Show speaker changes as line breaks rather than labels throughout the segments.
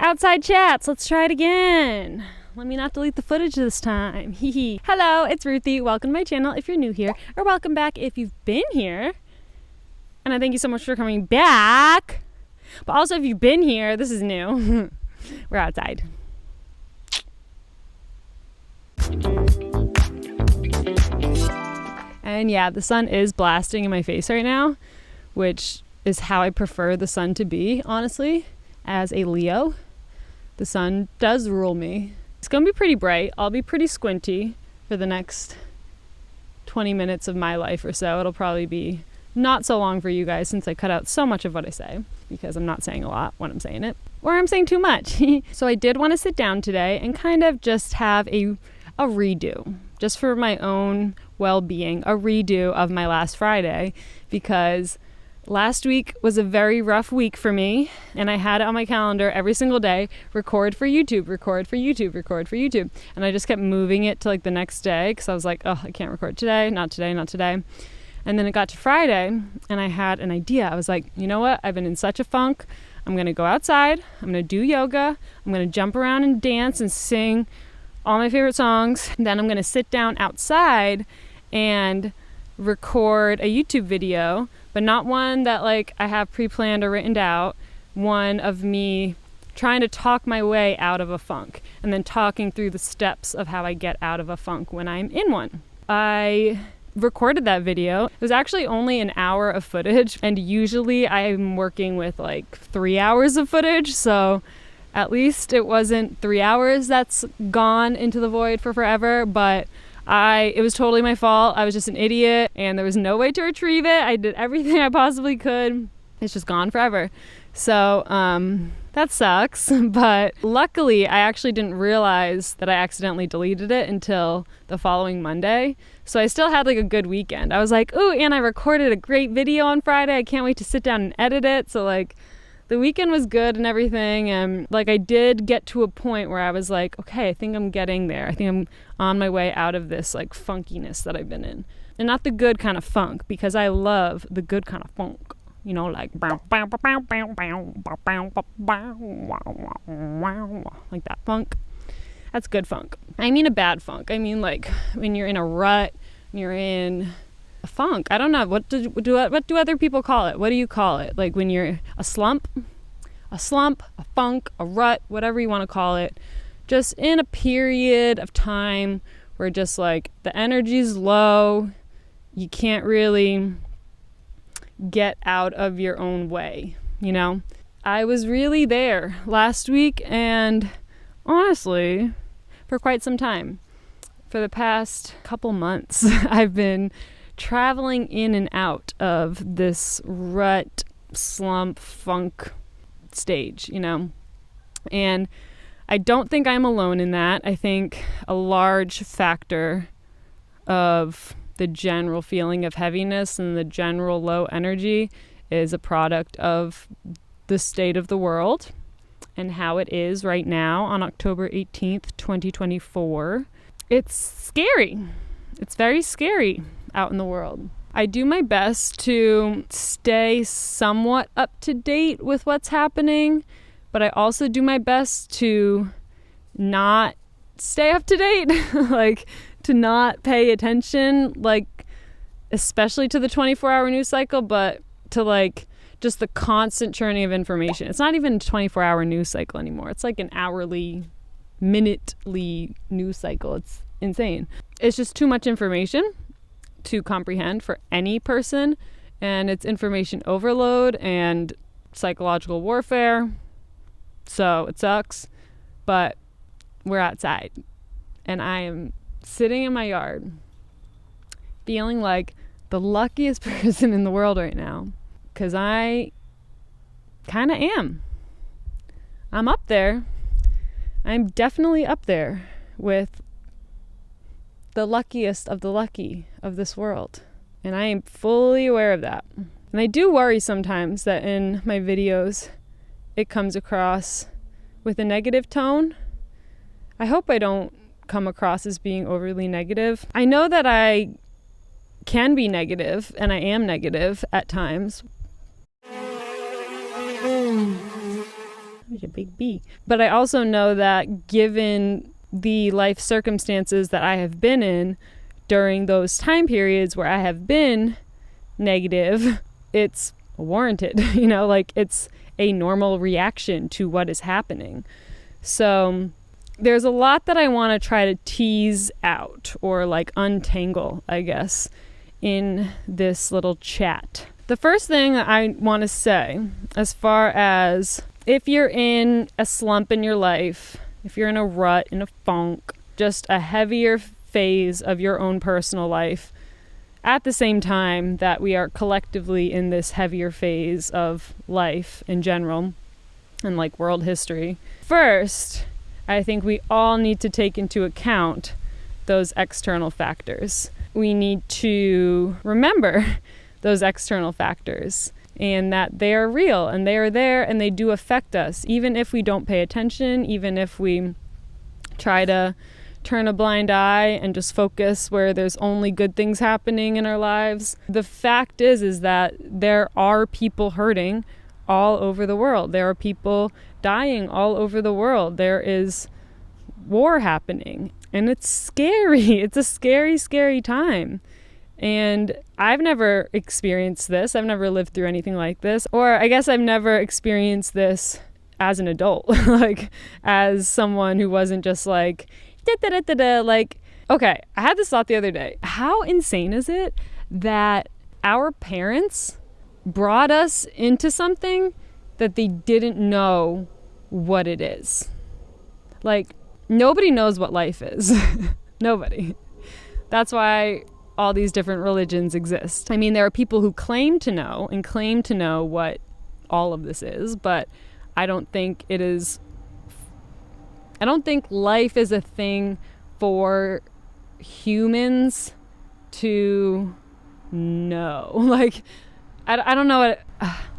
Outside chats. Let's try it again. Let me not delete the footage this time. Hello, it's Ruthie. Welcome to my channel if you're new here, or welcome back if you've been here. And I thank you so much for coming back. But also, if you've been here, this is new. We're outside. And yeah, the sun is blasting in my face right now, which is how I prefer the sun to be, honestly, as a Leo. The sun does rule me. It's gonna be pretty bright. I'll be pretty squinty for the next 20 minutes of my life or so. It'll probably be not so long for you guys since I cut out so much of what I say, because I'm not saying a lot when I'm saying it, or I'm saying too much. So I did want to sit down today and kind of just have a redo, just for my own well-being, a redo of my last Friday, because last week was a very rough week for me, and I had it on my calendar every single day, record for YouTube, record for YouTube, record for YouTube. And I just kept moving it to like the next day because I was like, oh, I can't record today, not today, not today. And then it got to Friday and I had an idea. I was like, you know what? I've been in such a funk. I'm going to go outside. I'm going to do yoga. I'm going to jump around and dance and sing all my favorite songs. Then I'm going to sit down outside and record a YouTube video, but not one that like I have pre-planned or written out, one of me trying to talk my way out of a funk and then talking through the steps of how I get out of a funk when I'm in one. I recorded that video. It was actually only an hour of footage, and usually I'm working with like 3 hours of footage, so at least it wasn't 3 hours that's gone into the void for forever, but it was totally my fault. I was just an idiot and there was no way to retrieve it. I did everything I possibly could. It's just gone forever. So that sucks. But luckily, I actually didn't realize that I accidentally deleted it until the following Monday. So I still had like a good weekend. I was like, ooh, and I recorded a great video on Friday. I can't wait to sit down and edit it. So like the weekend was good and everything, and like I did get to a point where I was like, okay, I think I'm getting there. I think I'm on my way out of this like funkiness that I've been in. And not the good kind of funk, because I love the good kind of funk. You know, like like that funk. That's good funk. I mean a bad funk. I mean like when you're in a rut, you're in a funk. I don't know. What do other people call it? What do you call it? Like when you're a slump, a funk, a rut, whatever you want to call it. Just in a period of time where just like the energy's low, you can't really get out of your own way, you know? I was really there last week, and honestly, for quite some time. For the past couple months, I've been traveling in and out of this rut, slump, funk stage, you know? And I don't think I'm alone in that. I think a large factor of the general feeling of heaviness and the general low energy is a product of the state of the world and how it is right now on October 18th, 2024. It's scary. It's very scary out in the world. I do my best to stay somewhat up to date with what's happening, but I also do my best to not stay up to date, like to not pay attention, like especially to the 24-hour news cycle, but to like just the constant churning of information. It's not even a 24-hour news cycle anymore. It's like an hourly, minutely news cycle. It's insane. It's just too much information to comprehend for any person, and it's information overload and psychological warfare. So it sucks, but we're outside, and I am sitting in my yard feeling like the luckiest person in the world right now, because I kind of am. I'm up there. I'm definitely up there with the luckiest of the lucky of this world, and I am fully aware of that. And I do worry sometimes that in my videos it comes across with a negative tone. I hope I don't come across as being overly negative. I know that I can be negative, and I am negative at times. Such a big bee. But I also know that given the life circumstances that I have been in during those time periods where I have been negative, it's warranted, like it's a normal reaction to what is happening. So there's a lot that I want to try to tease out or like untangle, I guess, in this little chat. The first thing I want to say, as far as if you're in a slump in your life, if you're in a rut, in a funk, just a heavier phase of your own personal life, at the same time that we are collectively in this heavier phase of life in general and like world history. First, I think we all need to take into account those external factors. We need to remember those external factors and that they are real and they are there and they do affect us, even if we don't pay attention, even if we try to turn a blind eye and just focus where there's only good things happening in our lives. The fact is that there are people hurting all over the world. There are people dying all over the world. There is war happening and it's scary. It's a scary, scary time. And I've never experienced this. I've never lived through anything like this. Or I guess I've never experienced this as an adult, like as someone who wasn't just like, like, okay, I had this thought the other day. How insane is it that our parents brought us into something that they didn't know what it is? Like, nobody knows what life is. Nobody. That's why all these different religions exist. I mean, there are people who claim to know what all of this is, but I don't think life is a thing for humans to know. Like, I don't know what,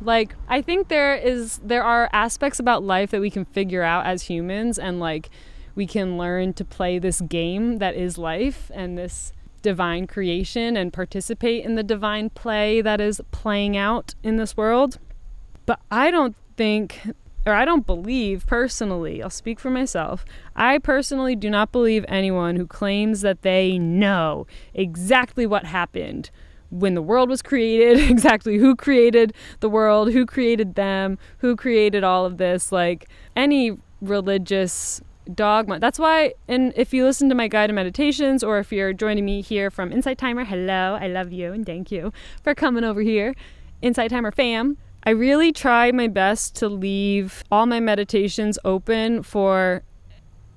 like, I think there are aspects about life that we can figure out as humans, and like, we can learn to play this game that is life and this divine creation and participate in the divine play that is playing out in this world. But I don't believe personally, I'll speak for myself, I personally do not believe anyone who claims that they know exactly what happened when the world was created, exactly who created the world, who created them, who created all of this, like any religious dogma. That's why, and if you listen to my guided meditations, or if you're joining me here from Insight Timer, hello, I love you and thank you for coming over here, Insight Timer fam. I really try my best to leave all my meditations open for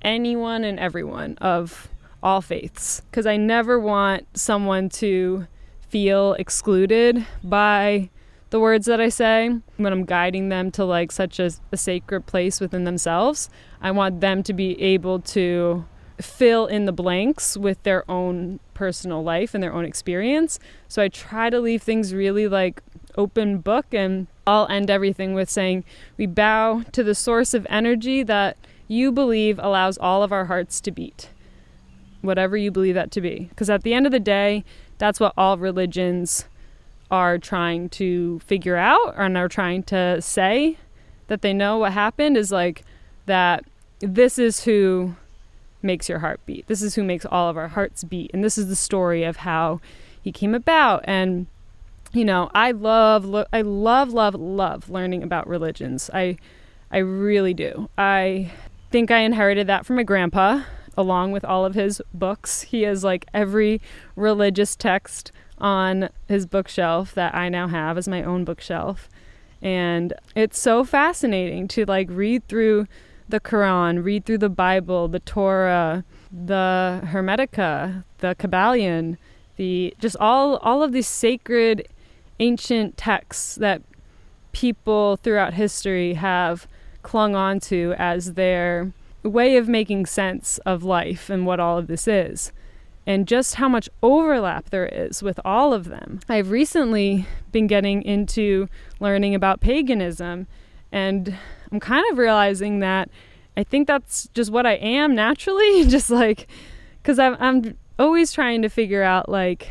anyone and everyone of all faiths, because I never want someone to feel excluded by the words that I say when I'm guiding them to like such a sacred place within themselves. I want them to be able to fill in the blanks with their own personal life and their own experience. So I try to leave things really like open book, and I'll end everything with saying, we bow to the source of energy that you believe allows all of our hearts to beat. Whatever you believe that to be. Because at the end of the day, that's what all religions are trying to figure out and are trying to say that they know what happened, is like that this is who makes your heart beat. This is who makes all of our hearts beat. And this is the story of how he came about. And, you know, I love learning about religions. I really do. I think I inherited that from my grandpa, along with all of his books. He has like every religious text on his bookshelf that I now have as my own bookshelf. And it's so fascinating to like read through the Quran, read through the Bible, the Torah, the Hermetica, the Kabbalion, just all of these sacred ancient texts that people throughout history have clung on to as their way of making sense of life and what all of this is, and just how much overlap there is with all of them. I've recently been getting into learning about paganism, and I'm kind of realizing that I think that's just what I am naturally, just like, because I'm always trying to figure out like,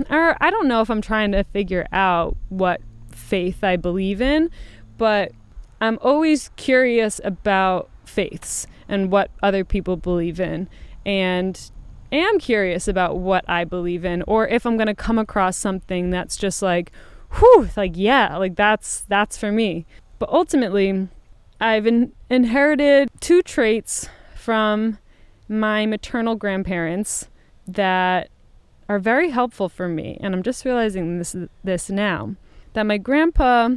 or I don't know if I'm trying to figure out what faith I believe in, but I'm always curious about faiths and what other people believe in, and am curious about what I believe in, or if I'm going to come across something that's just like, whew, like, yeah, like that's for me. But ultimately, I've inherited 2 traits from my maternal grandparents that are very helpful for me. And I'm just realizing this now, that my grandpa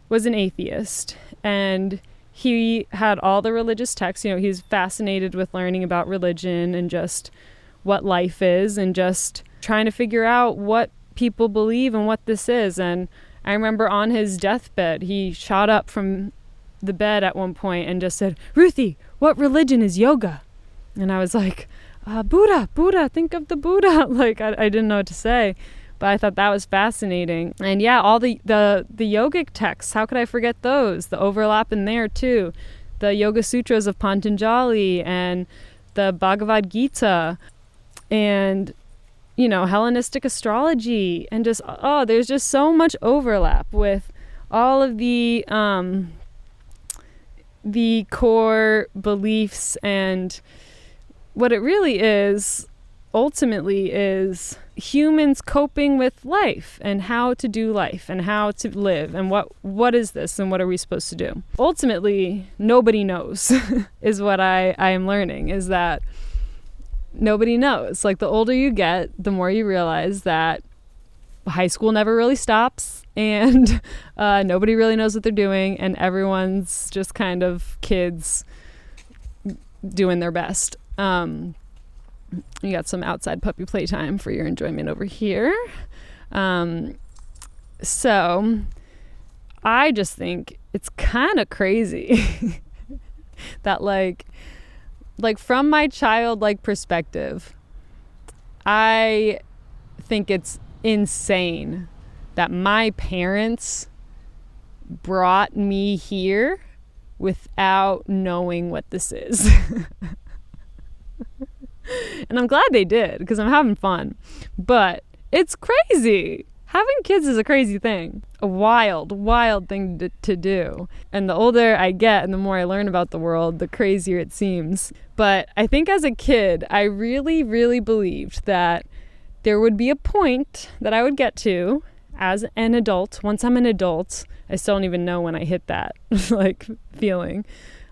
was an atheist, and he had all the religious texts. You know, he's fascinated with learning about religion and just what life is, and just trying to figure out what people believe and what this is. And I remember on his deathbed, he shot up from the bed at one point and just said, "Ruthie, what religion is yoga?" And I was like, Buddha, think of the Buddha. Like, I didn't know what to say, but I thought that was fascinating. And yeah, all the yogic texts, how could I forget those? The overlap in there too. The Yoga Sutras of Patanjali and the Bhagavad Gita, and, you know, Hellenistic astrology, and just, there's just so much overlap with all of the core beliefs. And what it really is, ultimately, is humans coping with life and how to do life and how to live, and what is this and what are we supposed to do. Ultimately, nobody knows is what I am learning, is that nobody knows. Like, the older you get, the more you realize that high school never really stops, and nobody really knows what they're doing, and everyone's just kind of kids doing their best. You got some outside puppy playtime for your enjoyment over here. So I just think it's kind of crazy that like from my childlike perspective, I think it's insane that my parents brought me here without knowing what this is. And I'm glad they did, because I'm having fun. But it's crazy. Having kids is a crazy thing. A wild thing to do. And the older I get and the more I learn about the world, the crazier it seems. But I think as a kid, I really, really believed that there would be a point that I would get to as an adult. Once I'm an adult, I still don't even know when I hit that like feeling.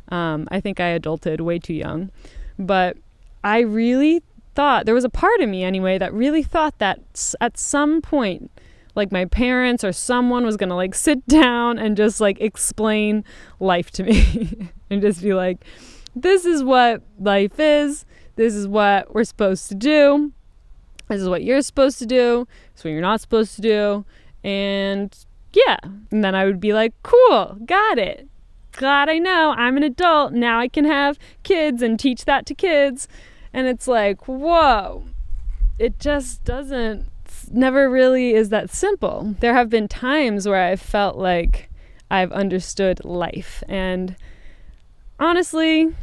I think I adulted way too young. But I really thought, there was a part of me anyway, that really thought that at some point, like my parents or someone was going to like sit down and just like explain life to me and just be like, this is what life is. This is what we're supposed to do. This is what you're supposed to do. This is what you're not supposed to do. And yeah. And then I would be like, cool, got it. Glad I know I'm an adult. Now I can have kids and teach that to kids. And it's like, whoa, it just never really is that simple. There have been times where I felt like I've understood life. And honestly,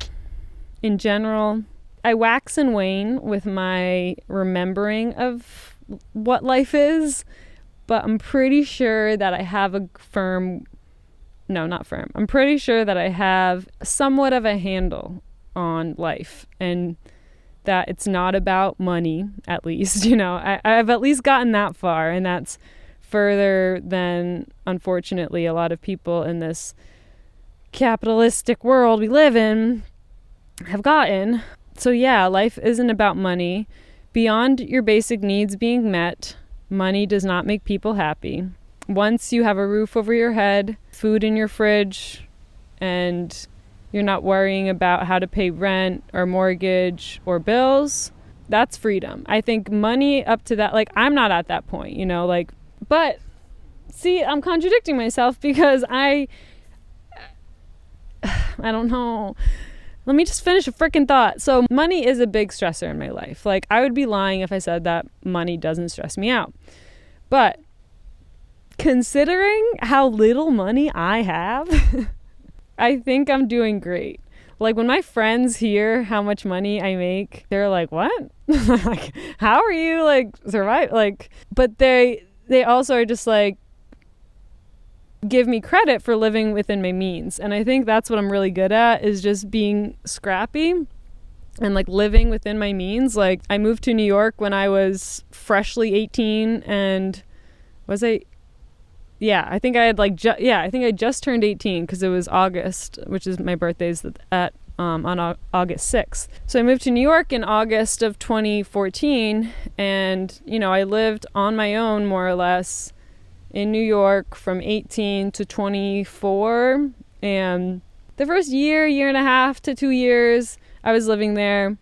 in general, I wax and wane with my remembering of what life is, but I'm pretty sure that I have I'm pretty sure that I have somewhat of a handle on life, and that it's not about money, at least. You know, I've at least gotten that far, and that's further than, unfortunately, a lot of people in this capitalistic world we live in have gotten. So yeah, life isn't about money. Beyond your basic needs being met, money does not make people happy. Once you have a roof over your head, food in your fridge, and you're not worrying about how to pay rent or mortgage or bills, that's freedom. I think money up to that, like, I'm not at that point, you know, like, but see, I'm contradicting myself because I don't know. Let me just finish a freaking thought. So money is a big stressor in my life. Like, I would be lying if I said that money doesn't stress me out. But considering how little money I have, I think I'm doing great. Like, when my friends hear how much money I make, they're like, what? Like, how are you, like, survive? Like, but they also are just like, give me credit for living within my means. And I think that's what I'm really good at, is just being scrappy and like living within my means. Like, I moved to New York when I was freshly 18, and I think I had I think I just turned 18 because it was August, which is my birthday's on August 6th. So I moved to New York in August of 2014, and, I lived on my own more or less in New York from 18 to 24. And the first year and a half to 2 years I was living there,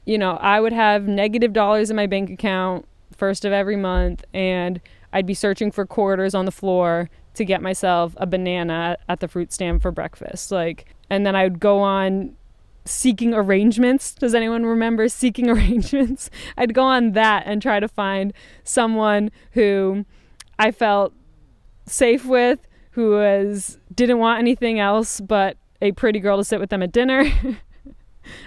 I would have negative dollars in my bank account first of every month, and I'd be searching for quarters on the floor to get myself a banana at the fruit stand for breakfast. And then I would go on Seeking Arrangements. Does anyone remember Seeking Arrangements? I'd go on that and try to find someone who I felt safe with, who didn't want anything else but a pretty girl to sit with them at dinner.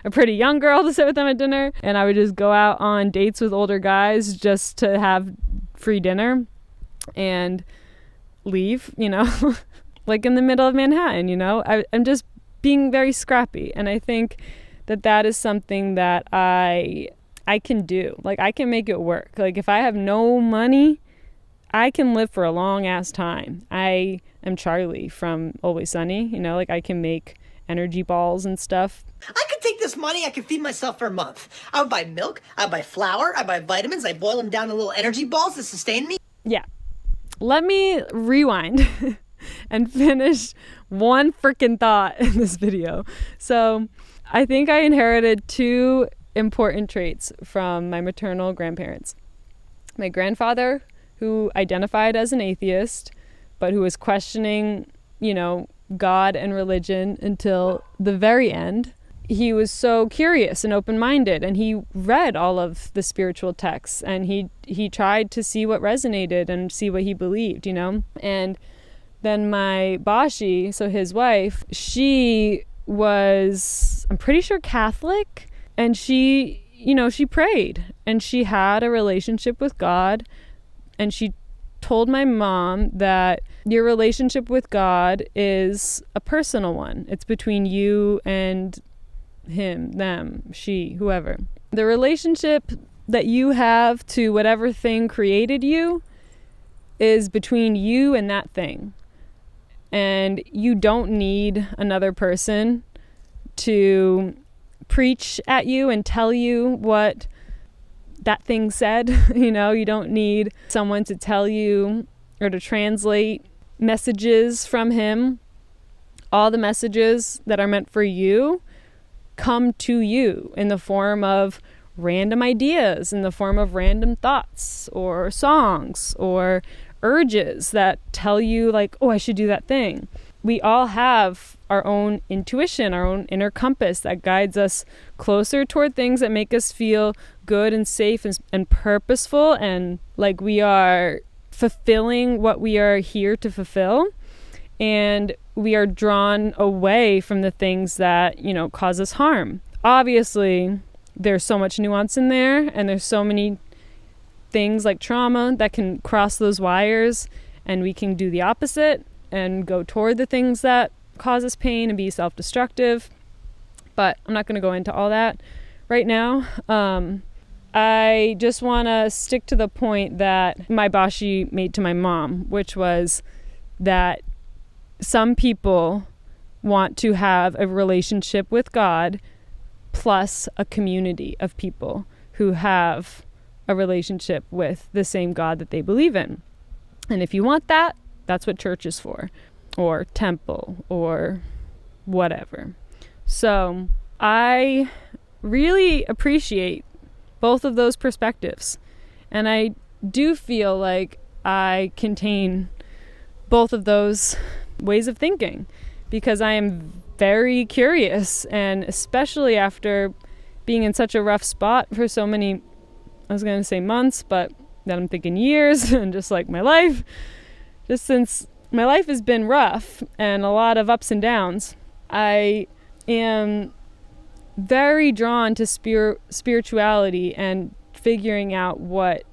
A pretty young girl to sit with them at dinner. And I would just go out on dates with older guys just to have free dinner and leave, like in the middle of Manhattan. I'm just being very scrappy. And I think that is something that I can do. Like, I can make it work. Like, if I have no money, I can live for a long ass time. I am Charlie from Always Sunny, like, I can make energy balls and stuff.
I could take this money, I could feed myself for a month. I would buy milk, I would buy flour, I buy vitamins, I boil them down to little energy balls to sustain me.
Yeah. Let me rewind and finish one freaking thought in this video. So I think I inherited two important traits from my maternal grandparents. My grandfather, who identified as an atheist, but who was questioning, God and religion until the very end. He was so curious and open-minded, and he read all of the spiritual texts, and he tried to see what resonated and see what he believed, And then my Bashi, so his wife, she was, I'm pretty sure, Catholic, and she prayed, and she had a relationship with God, and she told my mom that your relationship with God is a personal one. It's between you and him, them, she, whoever. The relationship that you have to whatever thing created you is between you and that thing. And you don't need another person to preach at you and tell you what that thing said. You don't need someone to tell you or to translate messages from him. All the messages that are meant for you come to you in the form of random ideas, in the form of random thoughts or songs or urges that tell you, like, oh, I should do that thing. We all have our own intuition, our own inner compass that guides us closer toward things that make us feel good and safe and purposeful, and like we are fulfilling what we are here to fulfill. And we are drawn away from the things that, cause us harm. Obviously, there's so much nuance in there, and there's so many things like trauma that can cross those wires, and we can do the opposite and go toward the things that cause us pain and be self-destructive. But I'm not going to go into all that right now. I just want to stick to the point that my Bashi made to my mom, which was that some people want to have a relationship with God plus a community of people who have a relationship with the same God that they believe in. And if you want that, that's what church is for, or temple, or whatever. So I really appreciate both of those perspectives. And I do feel like I contain both of those ways of thinking, because I am very curious, and especially after being in such a rough spot for so many, I was going to say months, but then I'm thinking years, and just like my life, just since my life has been rough and a lot of ups and downs, I am very drawn to spirituality and figuring out what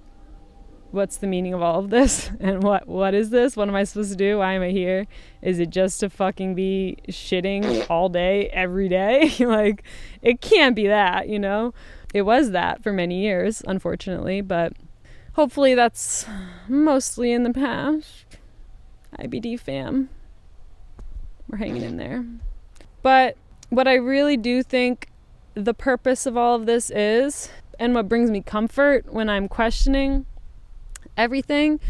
what's the meaning of all of this? And what is this? What am I supposed to do? Why am I here? Is it just to fucking be shitting all day, every day? Like, it can't be that, you know? It was that for many years, unfortunately, but hopefully that's mostly in the past. IBD fam. We're hanging in there. But what I really do think the purpose of all of this is, and what brings me comfort when I'm questioning everything,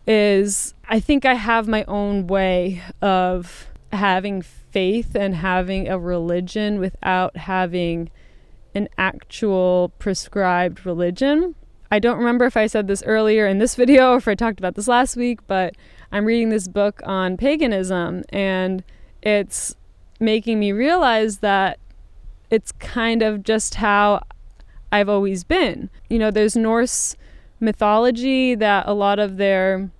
is I think I have my own way of having faith and having a religion without having an actual prescribed religion. I don't remember if I said this earlier in this video or if I talked about this last week, but I'm reading this book on paganism, and it's making me realize that it's kind of just how I've always been. You know, there's Norse mythology that a lot of their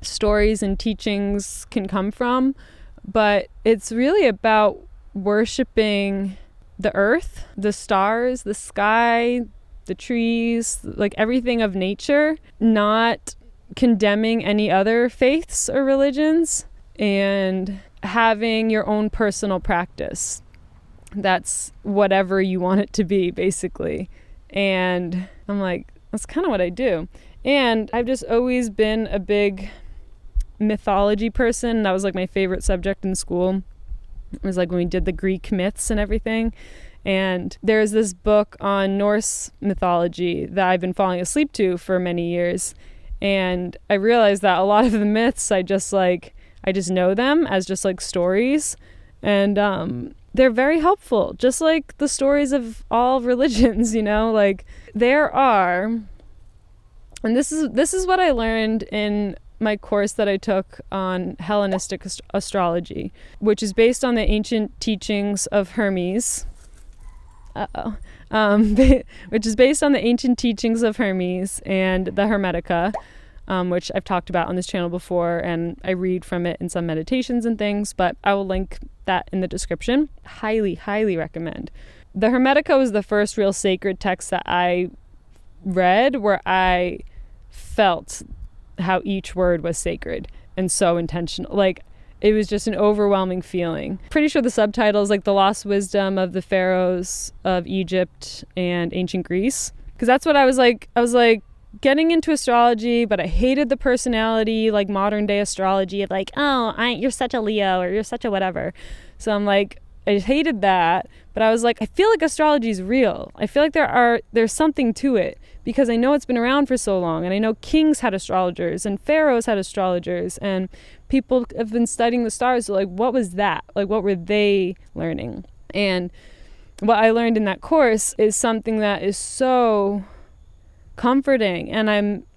stories and teachings can come from, but it's really about worshiping the earth, the stars, the sky, the trees, like everything of nature, not condemning any other faiths or religions, and having your own personal practice. That's whatever you want it to be, basically. And I'm like, that's kind of what I do. And I've just always been a big mythology person. That was like my favorite subject in school. It was like when we did the Greek myths and everything. And there's this book on Norse mythology that I've been falling asleep to for many years. And I realized that a lot of the myths, I just know them as just like stories. And they're very helpful, just like the stories of all religions, you know, like there are, and this is what I learned in my course that I took on Hellenistic astrology, which is based on the ancient teachings of Hermes. Which is based on the ancient teachings of Hermes and the Hermetica, which I've talked about on this channel before, and I read from it in some meditations and things, but I will link that in the description. Highly, highly recommend. The Hermetica was the first real sacred text that I read where I felt how each word was sacred and so intentional. Like, it was just an overwhelming feeling. Pretty sure the subtitle is like the lost wisdom of the pharaohs of Egypt and ancient Greece. Because that's what I was like getting into astrology, but I hated the personality, like modern day astrology of like, oh, you're such a Leo or you're such a whatever. So I'm like, I hated that, but I was like, I feel like astrology is real. I feel like there's something to it because I know it's been around for so long, and I know kings had astrologers and pharaohs had astrologers, and people have been studying the stars. So like, what was that? Like, what were they learning? And what I learned in that course is something that is so comforting, and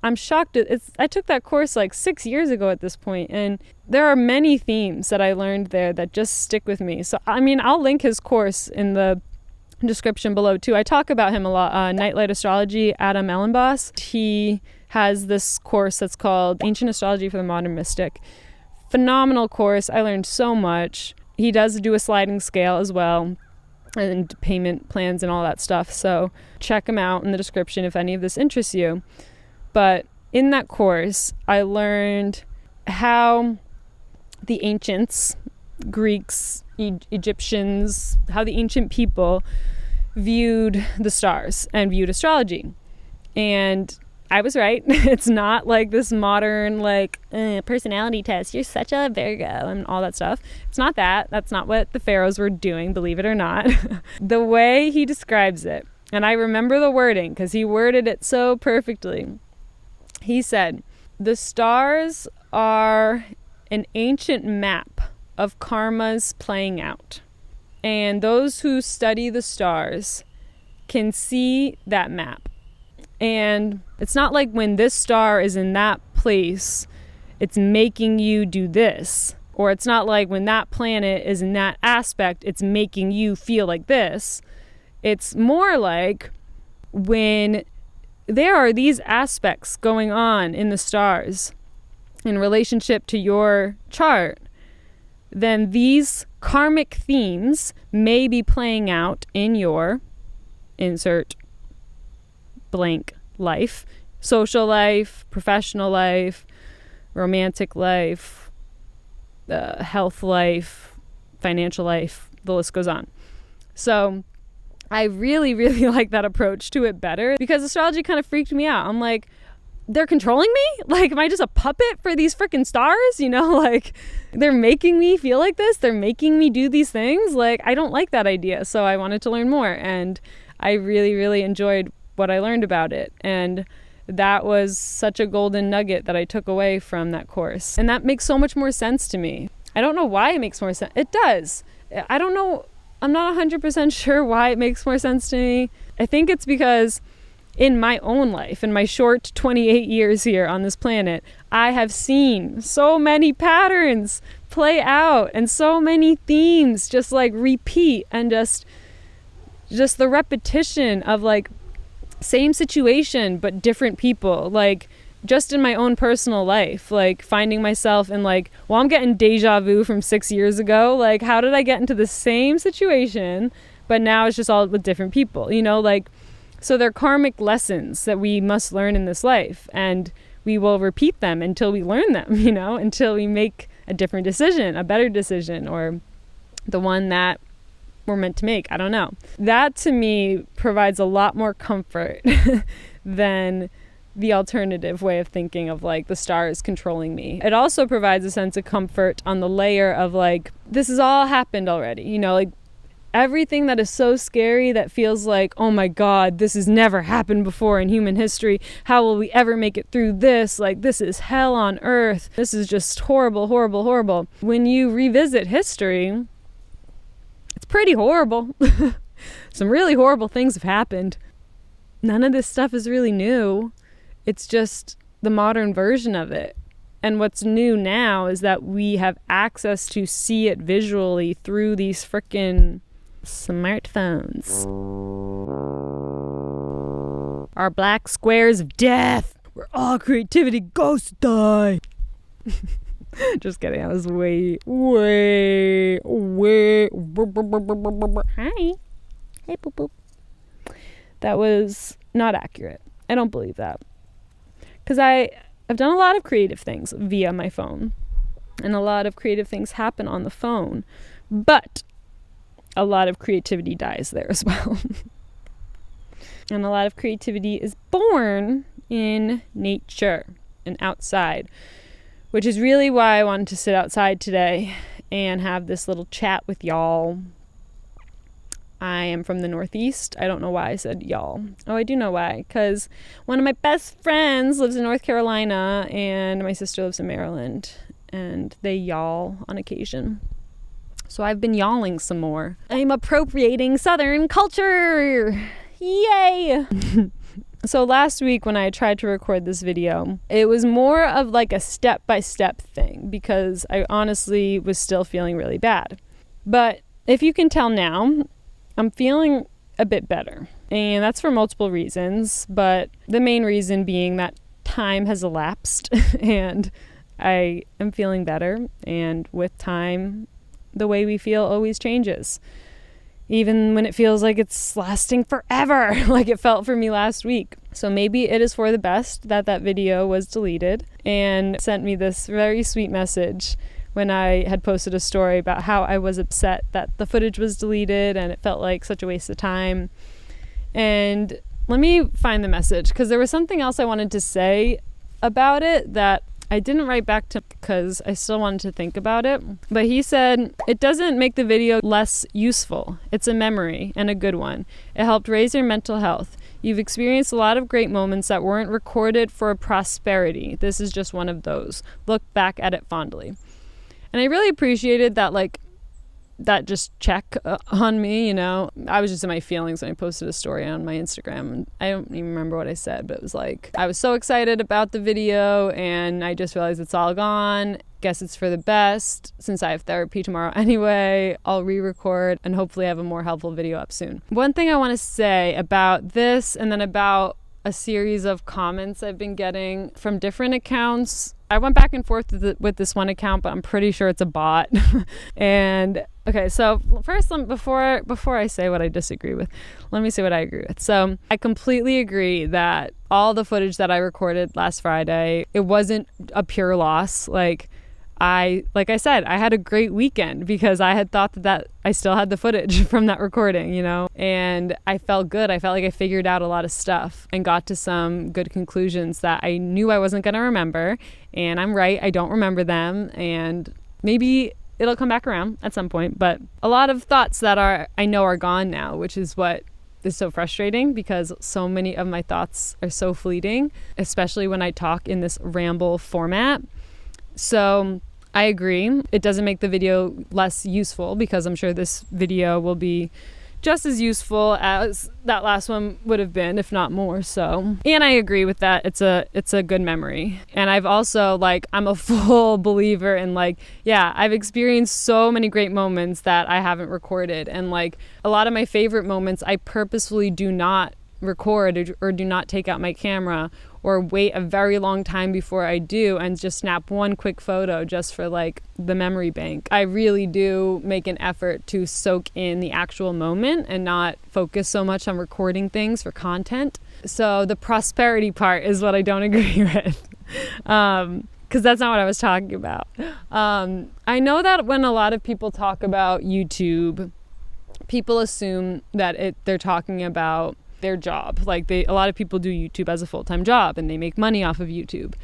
I'm shocked. I took that course like 6 years ago at this point, and there are many themes that I learned there that just stick with me. So I mean, I'll link his course in the description below too. I talk about him a lot. Nightlight Astrology, Adam Ellenboss. He has this course that's called Ancient Astrology for the Modern Mystic. Phenomenal course. I learned so much. He does do a sliding scale as well, and payment plans and all that stuff. So check him out in the description if any of this interests you. But in that course, I learned how the ancients, Greeks, Egyptians, how the ancient people viewed the stars and viewed astrology. And I was right. It's not like this modern personality test. You're such a Virgo and all that stuff. It's not that. That's not what the pharaohs were doing, believe it or not. The way he describes it, and I remember the wording because he worded it so perfectly. He said, the stars are an ancient map of karmas playing out. And those who study the stars can see that map. And it's not like when this star is in that place, it's making you do this. Or it's not like when that planet is in that aspect, it's making you feel like this. It's more like when there are these aspects going on in the stars in relationship to your chart, then these karmic themes may be playing out in your insert blank life social life, professional life, romantic life, health life, financial life, the list goes on. So I really, really like that approach to it better, because astrology kind of freaked me out. I'm like, they're controlling me? Like, am I just a puppet for these freaking stars? You know, like, they're making me feel like this. They're making me do these things. Like, I don't like that idea. So I wanted to learn more. And I really, really enjoyed what I learned about it. And that was such a golden nugget that I took away from that course. And that makes so much more sense to me. I don't know why it makes more sense. It does. I don't know. I'm not 100% sure why it makes more sense to me. I think it's because in my own life, in my short 28 years here on this planet, I have seen so many patterns play out and so many themes just like repeat, and just the repetition of like same situation but different people. Like, just in my own personal life, like finding myself in like, well, I'm getting deja vu from 6 years ago. Like, how did I get into the same situation, but now it's just all with different people, you know? Like, so they're karmic lessons that we must learn in this life, and we will repeat them until we learn them, you know, until we make a different decision, a better decision, or the one that we're meant to make. I don't know. That to me provides a lot more comfort than the alternative way of thinking of like the stars controlling me. It also provides a sense of comfort on the layer of like, this has all happened already, you know, like everything that is so scary that feels like, oh my God, this has never happened before in human history. How will we ever make it through this? Like, this is hell on earth. This is just horrible, horrible, horrible. When you revisit history, it's pretty horrible. Some really horrible things have happened. None of this stuff is really new. It's just the modern version of it. And what's new now is that we have access to see it visually through these frickin' smartphones. Our black squares of death, where all creativity goes to die. Just kidding. That was way. Hi. Hey, boop, boop. That was not accurate. I don't believe that. Because I've done a lot of creative things via my phone. And a lot of creative things happen on the phone. But a lot of creativity dies there as well. And a lot of creativity is born in nature and outside. Which is really why I wanted to sit outside today and have this little chat with y'all. I am from the Northeast. I don't know why I said y'all. Oh, I do know why. Because one of my best friends lives in North Carolina and my sister lives in Maryland. And they y'all on occasion. So I've been y'alling some more. I'm appropriating Southern culture. Yay! So last week when I tried to record this video, it was more of like a step-by-step thing because I honestly was still feeling really bad. But if you can tell now, I'm feeling a bit better. And that's for multiple reasons, but the main reason being that time has elapsed and I am feeling better. And with time, the way we feel always changes. Even when it feels like it's lasting forever, like it felt for me last week. So maybe it is for the best that that video was deleted and sent me this very sweet message when I had posted a story about how I was upset that the footage was deleted and it felt like such a waste of time. And let me find the message because there was something else I wanted to say about it that I didn't write back to because I still wanted to think about it. But he said, it doesn't make the video less useful. It's a memory and a good one. It helped raise your mental health. You've experienced a lot of great moments that weren't recorded for prosperity. This is just one of those. Look back at it fondly. And I really appreciated that, like, that just check on me, you know. I was just in my feelings when I posted a story on my Instagram. And I don't even remember what I said, but it was like, I was so excited about the video and I just realized it's all gone. Guess it's for the best. Since I have therapy tomorrow anyway, I'll re-record and hopefully have a more helpful video up soon. One thing I want to say about this and then about a series of comments I've been getting from different accounts I went back and forth with this one account, but I'm pretty sure it's a bot. And okay, so first, before I say what I disagree with, let me say what I agree with. So I completely agree that all the footage that I recorded last Friday, it wasn't a pure loss. Like I said, I had a great weekend because I had thought that I still had the footage from that recording, you know, and I felt good. I felt like I figured out a lot of stuff and got to some good conclusions that I knew I wasn't going to remember. And I'm right, I don't remember them, and maybe it'll come back around at some point. But a lot of thoughts that I know are gone now, which is what is so frustrating because so many of my thoughts are so fleeting, especially when I talk in this ramble format. So I agree. It doesn't make the video less useful because I'm sure this video will be just as useful as that last one would have been, if not more so. And I agree with that. It's a good memory. And I've also, I'm a full believer in I've experienced so many great moments that I haven't recorded. And a lot of my favorite moments, I purposefully do not record or do not take out my camera or wait a very long time before I do and just snap one quick photo just for the memory bank. I really do make an effort to soak in the actual moment and not focus so much on recording things for content. So the prosperity part is what I don't agree with. Because that's not what I was talking about. I know that when a lot of people talk about YouTube, people assume that they're talking about their job. A lot of people do YouTube as a full-time job and they make money off of YouTube.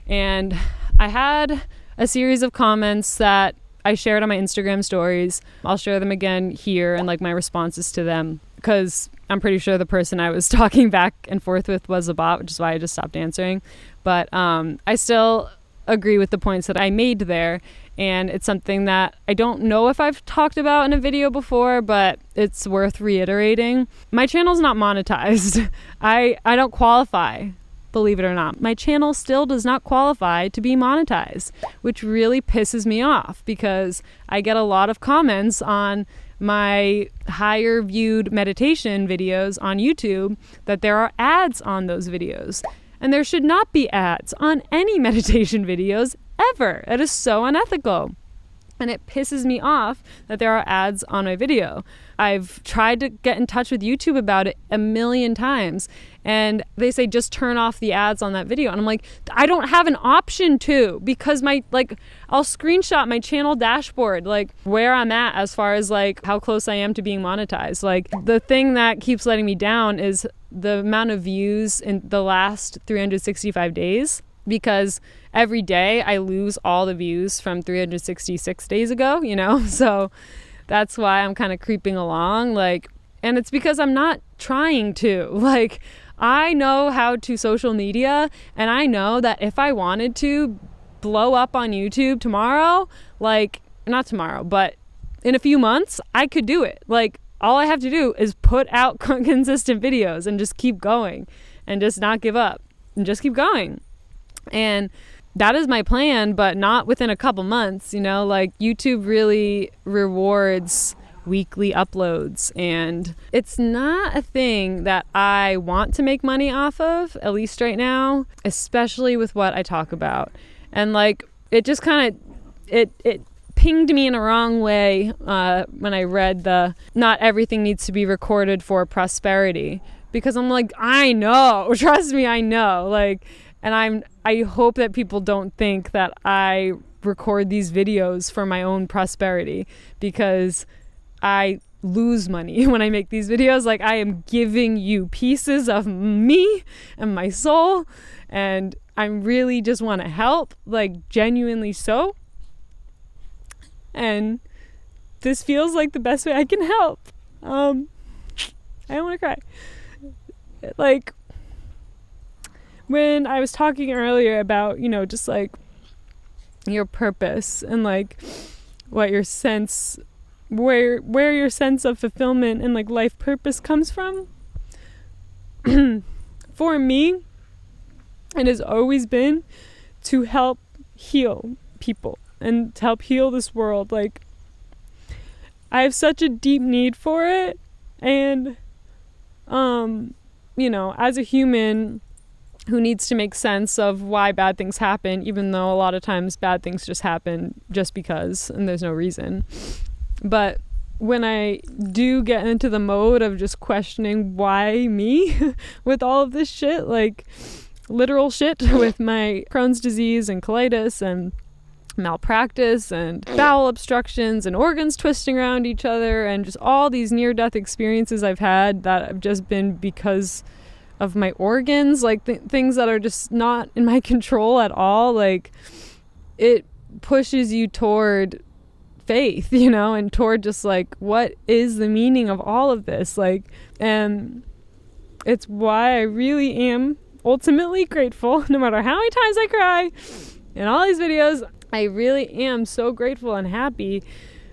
And I had a series of comments that I shared on my Instagram stories. I'll share them again here and my responses to them because I'm pretty sure the person I was talking back and forth with was a bot, which is why I just stopped answering. But I still agree with the points that I made there. And it's something that I don't know if I've talked about in a video before, but it's worth reiterating. My channel's not monetized. I don't qualify, believe it or not. My channel still does not qualify to be monetized, which really pisses me off because I get a lot of comments on my higher viewed meditation videos on YouTube that there are ads on those videos. And there should not be ads on any meditation videos ever. It is so unethical. And it pisses me off that there are ads on my video. I've tried to get in touch with YouTube about it a million times. And they say, just turn off the ads on that video. And I'm like, I don't have an option to because I'll screenshot my channel dashboard, where I'm at as far as how close I am to being monetized. The thing that keeps letting me down is the amount of views in the last 365 days. Because every day I lose all the views from 366 days ago, so that's why I'm kind of creeping along. And it's because I'm not trying to. I know how to social media, and I know that if I wanted to blow up on YouTube tomorrow, not tomorrow, but in a few months, I could do it. All I have to do is put out consistent videos and just keep going and just not give up and just keep going. And that is my plan, but not within a couple months, YouTube really rewards weekly uploads, and it's not a thing that I want to make money off of, at least right now, especially with what I talk about. And it just kind of, it pinged me in a wrong way when I read the not everything needs to be recorded for prosperity, because I'm I know, trust me, I know, and I hope that people don't think that I record these videos for my own prosperity, because I lose money when I make these videos. I am giving you pieces of me and my soul, and I really just want to help, genuinely so. And this feels like the best way I can help. I don't want to cry. When I was talking earlier about, just your purpose and what your sense, where your sense of fulfillment and life purpose comes from, for me, it has always been to help heal people and to help heal this world. I have such a deep need for it, and as a human, who needs to make sense of why bad things happen, even though a lot of times bad things just happen just because, and there's no reason. But when I do get into the mode of just questioning why me with all of this shit, like literal shit with my Crohn's disease and colitis and malpractice and bowel obstructions and organs twisting around each other and just all these near-death experiences I've had that have just been because of my organs, like things that are just not in my control at all, like it pushes you toward faith, you know, and toward just like, what is the meaning of all of this? Like, and it's why I really am ultimately grateful, no matter how many times I cry in all these videos. I really am so grateful and happy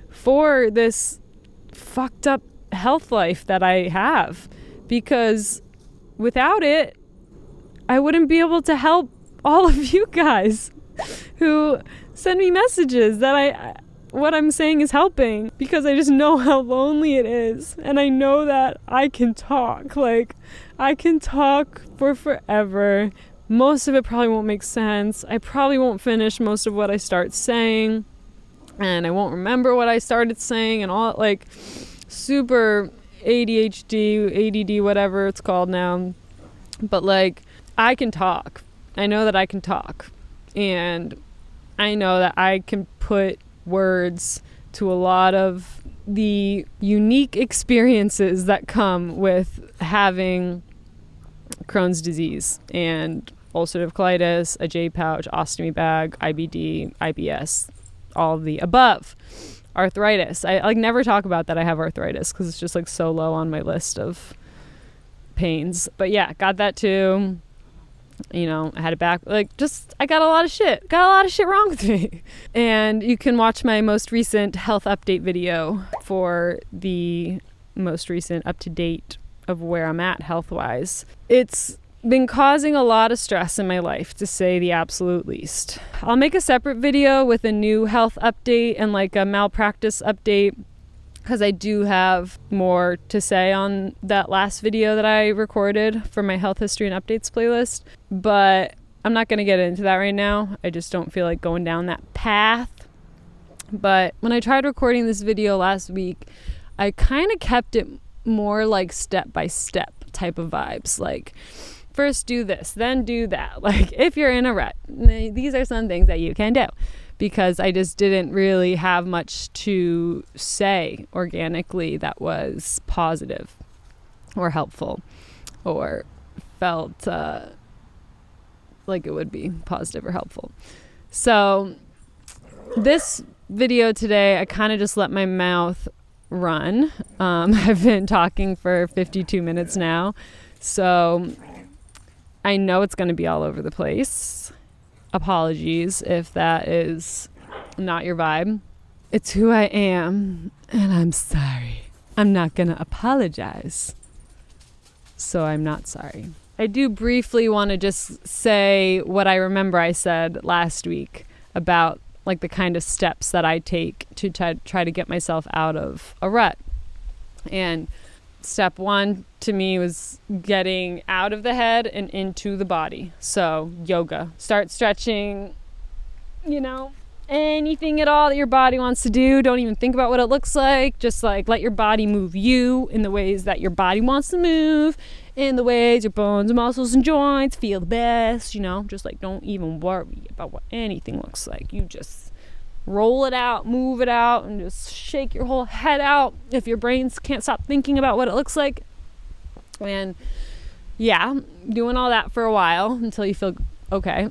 for this fucked up health life that I have, because without it, I wouldn't be able to help all of you guys who send me messages that what I'm saying is helping, because I just know how lonely it is. And I know that I can talk. Like, I can talk for forever. Most of it probably won't make sense. I probably won't finish most of what I start saying. And I won't remember what I started saying and all, like, super ADHD, ADD, whatever it's called now. But, like, I can talk. I know that I can talk. And I know that I can put words to a lot of the unique experiences that come with having Crohn's disease and ulcerative colitis, a J pouch, ostomy bag, IBD, IBS, all of the above. Arthritis. I like never talk about that I have arthritis because it's just like so low on my list of pains. But yeah, got that too. You know, I had it back, like, just, I got a lot of shit wrong with me. And you can watch my most recent health update video for the most recent up-to-date of where I'm at health-wise. It's been causing a lot of stress in my life, to say the absolute least. I'll make a separate video with a new health update and like a malpractice update, because I do have more to say on that last video that I recorded for my health history and updates playlist. But I'm not going to get into that right now. I just don't feel like going down that path. But when I tried recording this video last week, I kind of kept it more like step-by-step type of vibes. Like, first do this, then do that. Like, if you're in a rut, these are some things that you can do. Because I just didn't really have much to say organically that was positive or helpful or felt like it would be positive or helpful. So this video today, I kind of just let my mouth run. I've been talking for 52 minutes now, so I know it's going to be all over the place. Apologies if that is not your vibe. It's who I am, and I'm sorry. I'm not gonna apologize, so I'm not sorry. I do briefly want to just say what I remember I said last week about like the kind of steps that I take to try to get myself out of a rut. And step one to me was getting out of the head and into the body. So yoga, start stretching, you know, anything at all that your body wants to do. Don't even think about what it looks like. Just like let your body move you in the ways that your body wants to move, in the ways your bones, muscles, and joints feel the best, you know. Just like don't even worry about what anything looks like. You just roll it out, move it out, and just shake your whole head out if your brains can't stop thinking about what it looks like. And yeah, doing all that for a while until you feel okay.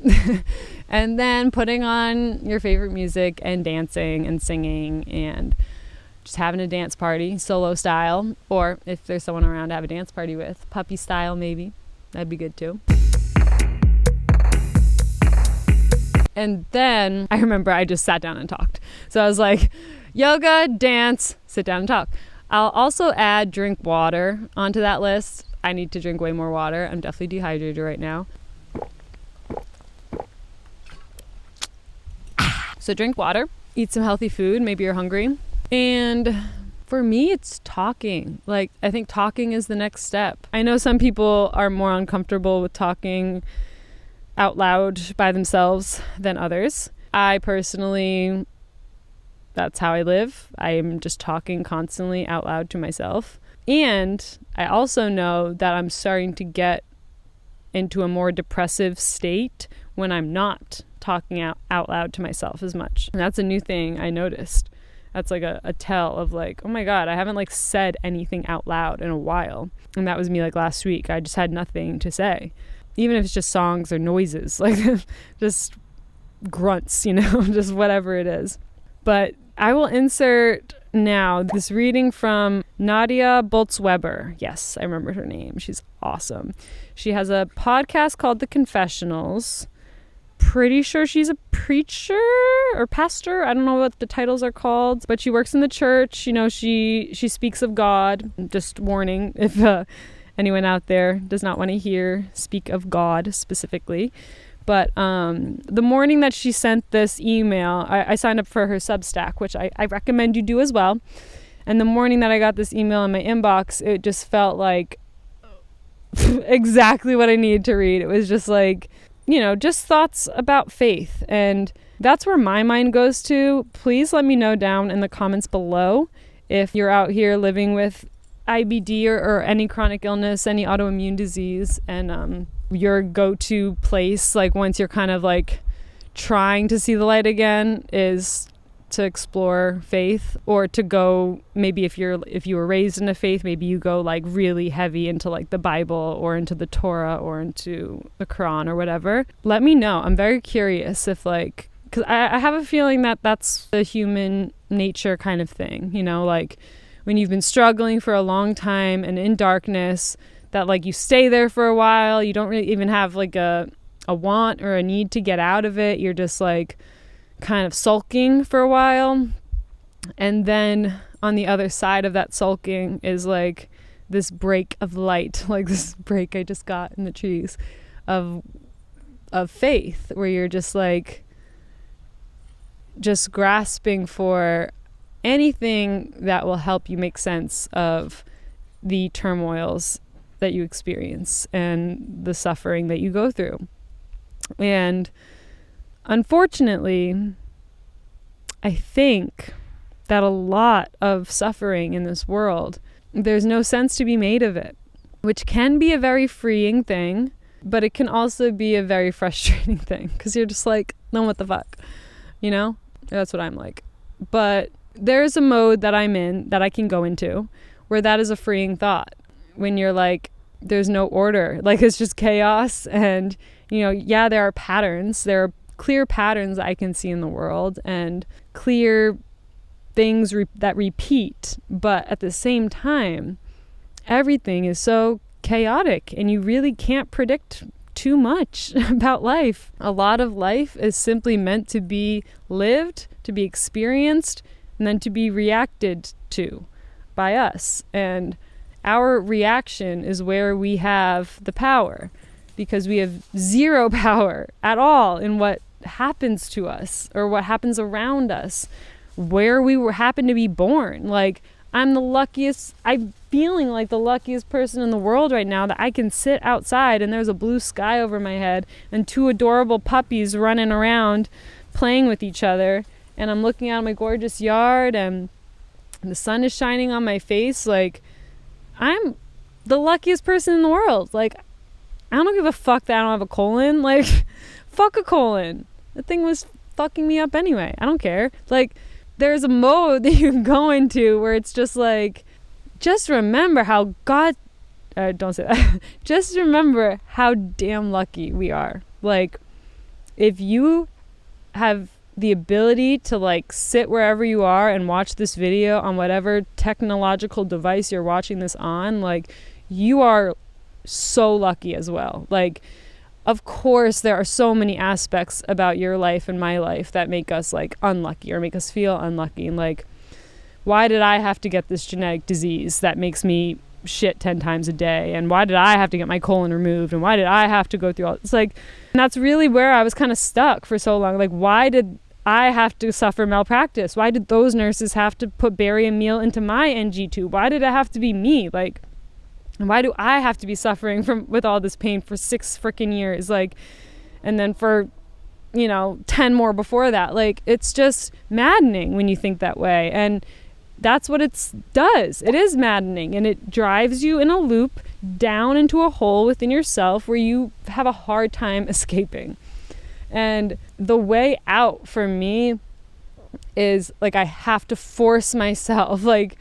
And then putting on your favorite music and dancing and singing and just having a dance party, solo style, or if there's someone around to have a dance party with, puppy style maybe. That'd be good too. And then I remember I just sat down and talked. So I was like, yoga, dance, sit down and talk. I'll also add drink water onto that list. I need to drink way more water. I'm definitely dehydrated right now. So drink water, eat some healthy food. Maybe you're hungry. And for me, it's talking. Like, I think talking is the next step. I know some people are more uncomfortable with talking out loud by themselves than others. I personally, that's how I live. I am just talking constantly out loud to myself. And I also know that I'm starting to get into a more depressive state when I'm not talking out loud to myself as much. And that's a new thing I noticed. That's like a tell of like, oh my God, I haven't like said anything out loud in a while. And that was me like last week. I just had nothing to say. Even if it's just songs or noises, like just grunts, just whatever it is. But I will insert now this reading from Nadia Boltz-Weber. Yes, I remember her name. She's awesome. She has a podcast called The Confessionals. Pretty sure she's a preacher or pastor. I don't know what the titles are called, but she works in the church. She speaks of God. Just warning if anyone out there does not want to speak of God specifically. But the morning that she sent this email, I signed up for her Substack, which I recommend you do as well. And the morning that I got this email in my inbox, it just felt like exactly what I needed to read. It was just like, just thoughts about faith. And that's where my mind goes to. Please let me know down in the comments below if you're out here living with IBD or any chronic illness, any autoimmune disease, and your go-to place, like once you're kind of like trying to see the light again, is to explore faith, or to go, maybe if you were raised in a faith, maybe you go like really heavy into like the Bible or into the Torah or into the Quran or whatever. Let me know. I'm very curious if like, because I have a feeling that that's the human nature kind of thing, like when you've been struggling for a long time and in darkness, that like you stay there for a while, you don't really even have like a want or a need to get out of it. You're just like kind of sulking for a while. And then on the other side of that sulking is like this break of light, like this break I just got in the trees of faith, where you're just like just grasping for anything that will help you make sense of the turmoils that you experience and the suffering that you go through. And unfortunately, I think that a lot of suffering in this world, there's no sense to be made of it, which can be a very freeing thing, but it can also be a very frustrating thing, because you're just like, no, what the fuck? That's what I'm like. But there's a mode that I'm in that I can go into where that is a freeing thought. When you're like, there's no order, like it's just chaos. And, there are patterns. There are clear patterns I can see in the world and clear things that repeat. But at the same time, everything is so chaotic and you really can't predict too much about life. A lot of life is simply meant to be lived, to be experienced, and then to be reacted to by us. And our reaction is where we have the power, because we have zero power at all in what happens to us or what happens around us, where we happen to be born. Like, I'm feeling like the luckiest person in the world right now, that I can sit outside and there's a blue sky over my head and two adorable puppies running around playing with each other, and I'm looking out my gorgeous yard and the sun is shining on my face. Like, I'm the luckiest person in the world. Like, I don't give a fuck that I don't have a colon. Like, fuck a colon. The thing was fucking me up anyway. I don't care. Like, there's a mode that you can go into where it's just like, just remember how don't say that. Just remember how damn lucky we are. Like, if you have the ability to like sit wherever you are and watch this video on whatever technological device you're watching this on, like, you are so lucky as well. Like, of course there are so many aspects about your life and my life that make us like unlucky or make us feel unlucky. And like, why did I have to get this genetic disease that makes me shit 10 times a day? And why did I have to get my colon removed? And why did I have to go through all it's like, and that's really where I was kind of stuck for so long. Like, why did I have to suffer malpractice? Why did those nurses have to put barium meal into my NG tube? Why did it have to be me? Like, why do I have to be suffering with all this pain for 6 freaking years? Like, And then for 10 more before that. Like, it's just maddening when you think that way. And that's what it does. It is maddening, and it drives you in a loop down into a hole within yourself where you have a hard time escaping. And the way out for me is like, I have to force myself, like,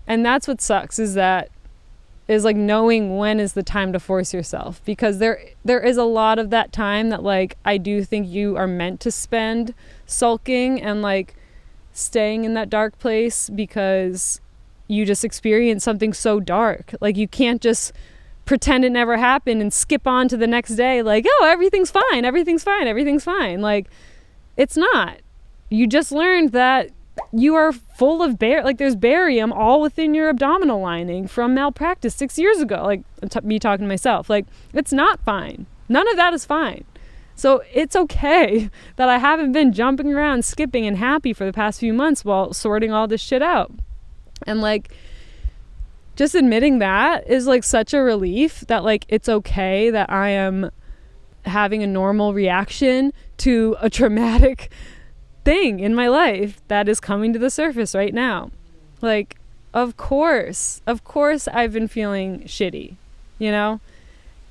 and that's what sucks, is like knowing when is the time to force yourself, because there is a lot of that time that, like, I do think you are meant to spend sulking and like staying in that dark place, because you just experience something so dark. Like, you can't just pretend it never happened and skip on to the next day like, oh, everything's fine. Like, it's not. You just learned that you are full of there's barium all within your abdominal lining from malpractice 6 years ago. Like, me talking to myself, like, it's not fine. None of that is fine. So it's okay that I haven't been jumping around, skipping, and happy for the past few months while sorting all this shit out. And like, just admitting that is like such a relief, that like, it's okay that I am having a normal reaction to a traumatic thing in my life that is coming to the surface right now. Like, of course I've been feeling shitty,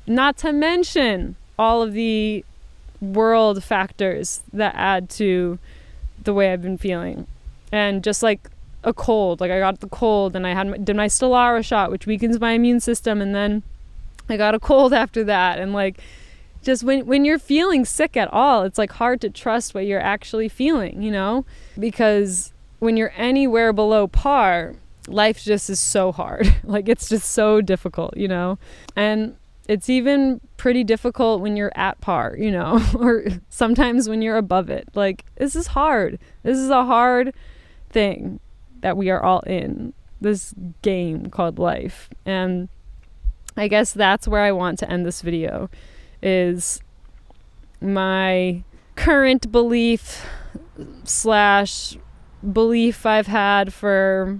not to mention all of the world factors that add to the way I've been feeling. And just like a cold, like I got the cold and I did my Stelara shot, which weakens my immune system, and then I got a cold after that. And like, just when you're feeling sick at all, it's like hard to trust what you're actually feeling, because when you're anywhere below par, life just is so hard. Like, it's just so difficult, and it's even pretty difficult when you're at par, or sometimes when you're above it. Like, this is hard. This is a hard thing that we are all in, this game called life. And I guess that's where I want to end this video, is my current belief I've had for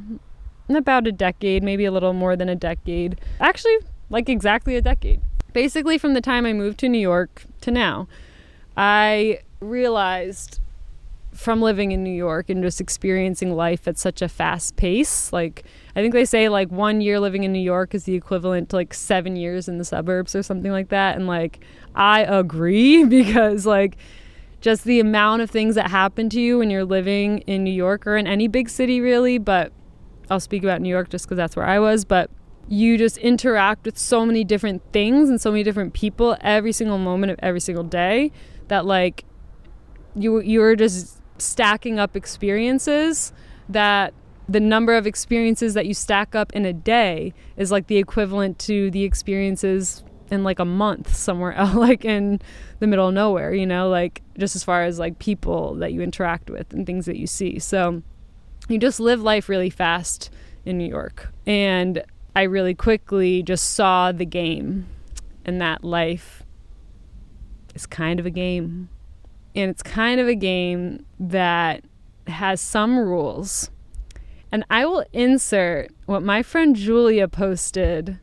about a decade, maybe a little more than a decade. Actually, like exactly a decade. Basically, from the time I moved to New York to now, I realized from living in New York and just experiencing life at such a fast pace, like, I think they say like 1 year living in New York is the equivalent to like 7 years in the suburbs or something like that. And like, I agree, because like, just the amount of things that happen to you when you're living in New York, or in any big city really, but I'll speak about New York just because that's where I was. But you just interact with so many different things and so many different people every single moment of every single day, that like, you're just stacking up experiences, that the number of experiences that you stack up in a day is like the equivalent to the experiences in like a month somewhere else, like in the middle of nowhere, like, just as far as like people that you interact with and things that you see. So you just live life really fast in New York. And I really quickly just saw the game, and that life is kind of a game. And it's kind of a game that has some rules. And I will insert what my friend Julia posted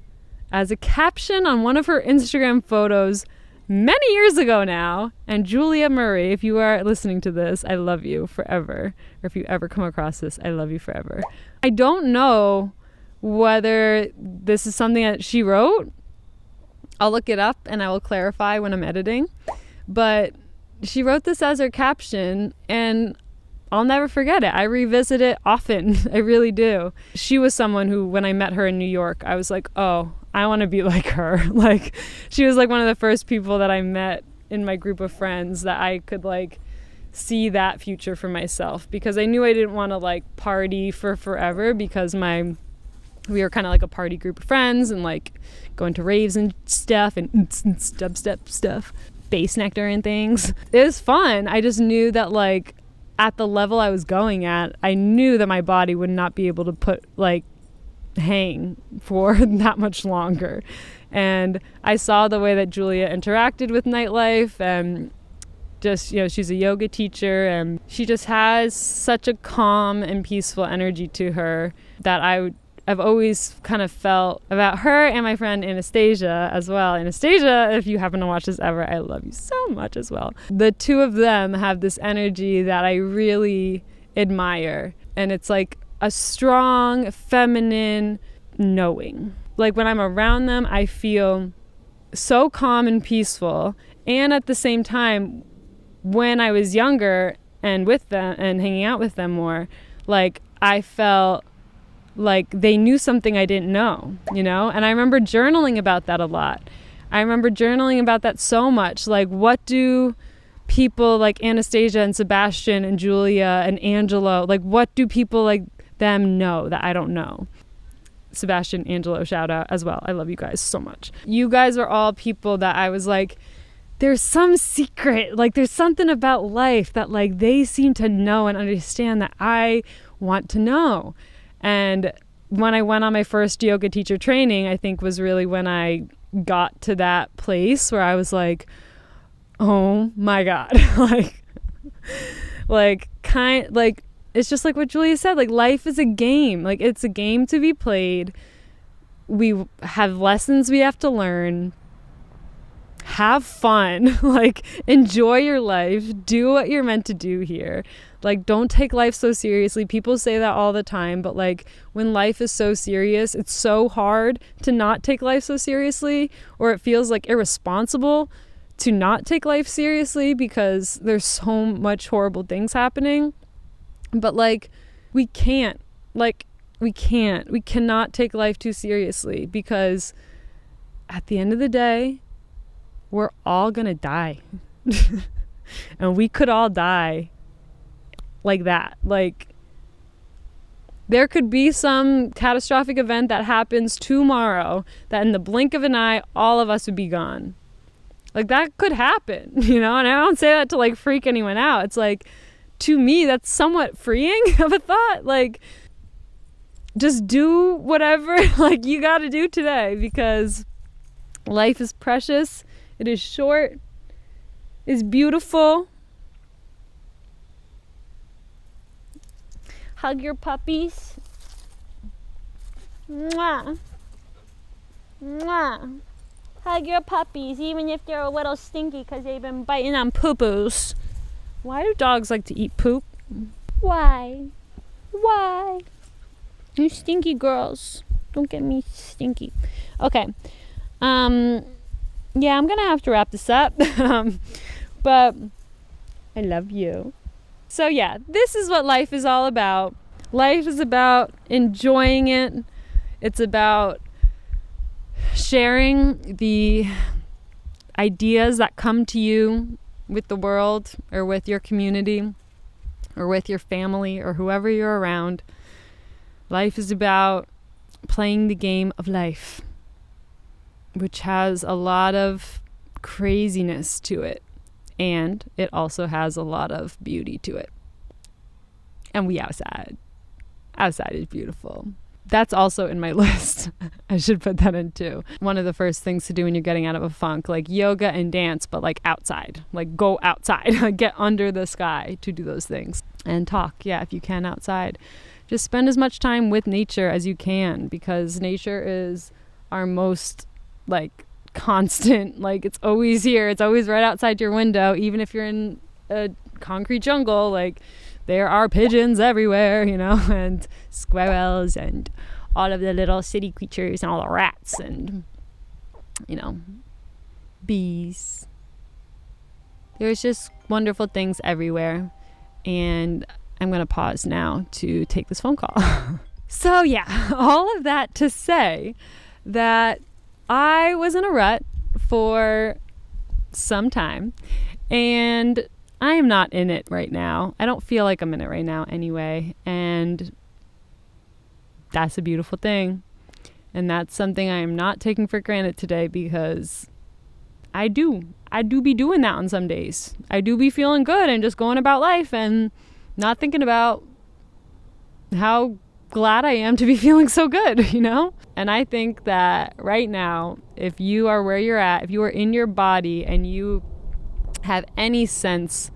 as a caption on one of her Instagram photos many years ago now. And Julia Murray, if you are listening to this, I love you forever. Or if you ever come across this, I love you forever. I don't know whether this is something that she wrote. I'll look it up and I will clarify when I'm editing. But she wrote this as her caption, and I'll never forget it. I revisit it often. I really do. She was someone who, when I met her in New York, I was like, oh, I want to be like her. Like, she was like one of the first people that I met in my group of friends that I could like see that future for myself, because I knew I didn't want to like party for forever, because we were kind of like a party group of friends and like going to raves and stuff and dubstep stuff, bass nectar and things. It was fun. I just knew that like at the level I was going at, I knew that my body would not be able to hang for that much longer. And I saw the way that Julia interacted with nightlife, and just, she's a yoga teacher, and she just has such a calm and peaceful energy to her that I've always kind of felt about her and my friend Anastasia as well. Anastasia, if you happen to watch this ever, I love you so much as well. The two of them have this energy that I really admire. And it's like a strong, feminine knowing. Like when I'm around them, I feel so calm and peaceful. And at the same time, when I was younger and with them and hanging out with them more, like I felt like they knew something I didn't know, you know? And I remember journaling about that a lot. I remember journaling about that so much. Like, what do people like Anastasia and Sebastian and Julia and Angelo, like, what do people like them know that I don't know? Sebastian, Angelo, shout out as well. I love you guys so much. You guys are all people that I was like, there's some secret, like there's something about life that like they seem to know and understand that I want to know. And when I went on my first yoga teacher training, I think was really when I got to that place where I was like, oh my God, like it's just like what Julia said, like life is a game, like it's a game to be played. We have lessons we have to learn. Have fun, like enjoy your life, do what you're meant to do here. Like don't take life so seriously. People say that all the time, but like when life is so serious, it's so hard to not take life so seriously, or it feels like irresponsible to not take life seriously because there's so much horrible things happening. But like we cannot take life too seriously, because at the end of the day, we're all gonna die. And we could all die like that. Like there could be some catastrophic event that happens tomorrow that in the blink of an eye, all of us would be gone. Like that could happen, you know? And I don't say that to like freak anyone out. It's like, to me, that's somewhat freeing of a thought. Like just do whatever like you gotta do today, because life is precious. It is short. It's beautiful. Hug your puppies. Mwah. Mwah. Hug your puppies, even if they're a little stinky because they've been biting on poo-poos. Why do dogs like to eat poop? Why? You stinky girls. Don't get me stinky. Okay. Yeah, I'm going to have to wrap this up. But I love you. So yeah, this is what life is all about. Life is about enjoying it. It's about sharing the ideas that come to you with the world, or with your community, or with your family, or whoever you're around. Life is about playing the game of life, which has a lot of craziness to it. And it also has a lot of beauty to it. And we outside. Outside is beautiful. That's also in my list. I should put that in too. One of the first things to do when you're getting out of a funk, like yoga and dance, but like outside. Like go outside. Get under the sky to do those things. And talk, yeah, if you can, outside. Just spend as much time with nature as you can, because nature is our most like constant, like it's always here. It's always right outside your window. Even if you're in a concrete jungle, like there are pigeons everywhere, you know, and squirrels and all of the little city creatures and all the rats and, you know, bees. There's just wonderful things everywhere. And I'm going to pause now to take this phone call. So yeah, all of that to say that I was in a rut for some time, and I am not in it right now. I don't feel like I'm in it right now anyway, and that's a beautiful thing. And that's something I am not taking for granted today, because I do be doing that on some days. I do be feeling good and just going about life and not thinking about how glad I am to be feeling so good, you know? And I think that right now, if you are where you're at, if you are in your body and you have any sense